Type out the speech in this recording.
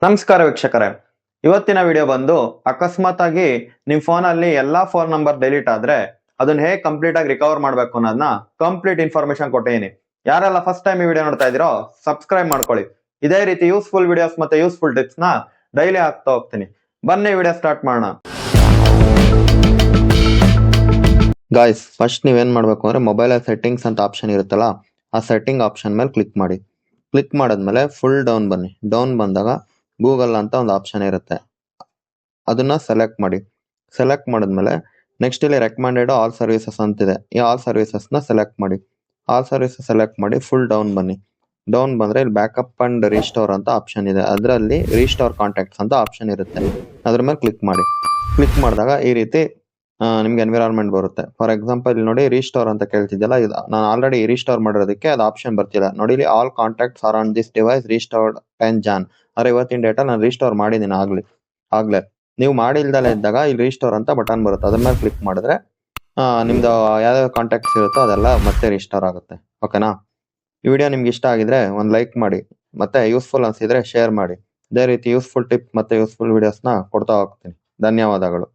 ನಮಸ್ಕಾರ ವೀಕ್ಷಕರೇ, ಇವತ್ತಿನ ವಿಡಿಯೋ ಬಂದು ಅಕಸ್ಮಾತ್ ಆಗಿ ನಿಮ್ ಫೋನ್ ಅಲ್ಲಿ ಎಲ್ಲಾ ಫೋನ್ ನಂಬರ್ ಡಿಲೀಟ್ ಆದ್ರೆ ಅದನ್ನ ಹೇಗೆ ಕಂಪ್ಲೀಟ್ ಆಗಿ ರಿಕವರ್ ಮಾಡಬೇಕು ಅನ್ನೋದನ್ನ ಕಂಪ್ಲೀಟ್ ಇನ್ಫಾರ್ಮೇಶನ್ ಕೊಟ್ಟಿದ್ದೀನಿ. ಯಾರೆಲ್ಲ ಫಸ್ಟ್ ಟೈಮ್ ಈ ವಿಡಿಯೋ ನೋಡ್ತಾ ಇದೀರೋ ಸಬ್ಸ್ಕ್ರೈಬ್ ಮಾಡ್ಕೊಳ್ಳಿ. ಇದೇ ರೀತಿ ಯೂಸ್ಫುಲ್ ವಿಡಿಯೋಸ್ ಮತ್ತೆ ಯೂಸ್ಫುಲ್ ಟಿಪ್ಸ್ ನ ಡೈಲಿ ಹಾಕ್ತಾ ಹೋಗ್ತೀನಿ. ಬನ್ನಿ ವಿಡಿಯೋ ಸ್ಟಾರ್ಟ್ ಮಾಡೋಣ. ಗಾಯ್ಸ್, ಫಸ್ಟ್ ನೀವೇನ್ ಮಾಡ್ಬೇಕು ಅಂದ್ರೆ ಮೊಬೈಲ್ ಸೆಟ್ಟಿಂಗ್ಸ್ ಅಂತ ಆಪ್ಷನ್ ಇರುತ್ತಲ್ಲ, ಆ ಸೆಟ್ಟಿಂಗ್ ಆಪ್ಷನ್ ಮೇಲೆ ಕ್ಲಿಕ್ ಮಾಡಿ. ಕ್ಲಿಕ್ ಮಾಡಿದ್ಮೇಲೆ ಫುಲ್ ಡೌನ್ ಬನ್ನಿ. ಡೌನ್ ಬಂದಾಗ ಗೂಗಲ್ ಅಂತ ಒಂದು ಆಪ್ಷನ್ ಇರುತ್ತೆ, ಅದನ್ನ ಸೆಲೆಕ್ಟ್ ಮಾಡಿ. ಸೆಲೆಕ್ಟ್ ಮಾಡಿದ್ಮೇಲೆ ನೆಕ್ಸ್ಟ್ ಇಲ್ಲಿ ರೆಕಮೆಂಡೆಡ್ ಆಲ್ ಸರ್ವಿಸಸ್ ಅಂತಿದೆ, ಈ ಆಲ್ ಸರ್ವಿಸಸ್ ನ ಸೆಲೆಕ್ಟ್ ಮಾಡಿ. ಆಲ್ ಸರ್ವಿಸಸ್ ಸೆಲೆಕ್ಟ್ ಮಾಡಿ ಫುಲ್ ಡೌನ್ ಬನ್ನಿ. ಡೌನ್ ಬಂದ್ರೆ ಇಲ್ಲಿ ಬ್ಯಾಕಪ್ ಅಂಡ್ ರೀಸ್ಟೋರ್ ಅಂತ ಆಪ್ಷನ್ ಇದೆ, ಅದರಲ್ಲಿ ರೀಸ್ಟೋರ್ ಕಾಂಟ್ಯಾಕ್ಟ್ಸ್ ಅಂತ ಆಪ್ಷನ್ ಇರುತ್ತೆ, ಅದ್ರ ಮೇಲೆ ಕ್ಲಿಕ್ ಮಾಡಿ. ಕ್ಲಿಕ್ ಮಾಡಿದಾಗ ಈ ರೀತಿ ನಿಮ್ಗೆ ಎನ್ವಿರಾನ್ಮೆಂಟ್ ಬರುತ್ತೆ. ಫಾರ್ ಎಕ್ಸಾಂಪಲ್ ಇಲ್ಲಿ ನೋಡಿ ರೀಸ್ಟೋರ್ ಅಂತ ಕೇಳ್ತಿದ್ಯಲ್ಲ, ಇದು ನಾನು ಆಲ್ರೆಡಿ ರೀಸ್ಟೋರ್ ಮಾಡಿರೋದಕ್ಕೆ ಅದು ಆಪ್ಷನ್ ಬರ್ತಿಲ್ಲ. ನೋಡಿ ಇಲ್ಲಿ all contacts are on this device restored 10 Jan. ಆದ್ರೆ ಇವತ್ತಿನ ಡೇಟಾ ನಾನು ರೀಸ್ಟೋರ್ ಮಾಡಿದ್ದೀನಿ ಆಗ್ಲೇ. ನೀವು ಮಾಡಿಲ್ದಲೇ ಇದ್ದಾಗ ಇಲ್ಲಿ ರೀಸ್ಟೋರ್ ಅಂತ ಬಟನ್ ಬರುತ್ತೆ, ಅದ್ರ ಮೇಲೆ ಕ್ಲಿಕ್ ಮಾಡಿದ್ರೆ ನಿಮ್ದು ಯಾವ್ಯಾವ ಕಾಂಟ್ಯಾಕ್ಟ್ಸ್ ಇರುತ್ತೋ ಅದೆಲ್ಲ ಮತ್ತೆ ರೀಸ್ಟೋರ್ ಆಗುತ್ತೆ. ಓಕೆನಾ? ಈ ವಿಡಿಯೋ ನಿಮ್ಗೆ ಇಷ್ಟ ಆಗಿದ್ರೆ ಒಂದು ಲೈಕ್ ಮಾಡಿ, ಮತ್ತೆ ಯೂಸ್ಫುಲ್ ಅನ್ಸಿದ್ರೆ ಶೇರ್ ಮಾಡಿ. ಇದೇ ರೀತಿ ಯೂಸ್ಫುಲ್ ಟಿಪ್ ಮತ್ತೆ ಯೂಸ್ಫುಲ್ ವಿಡಿಯೋಸ್ನ ಕೊಡ್ತಾ ಹೋಗ್ತೀನಿ. ಧನ್ಯವಾದಗಳು.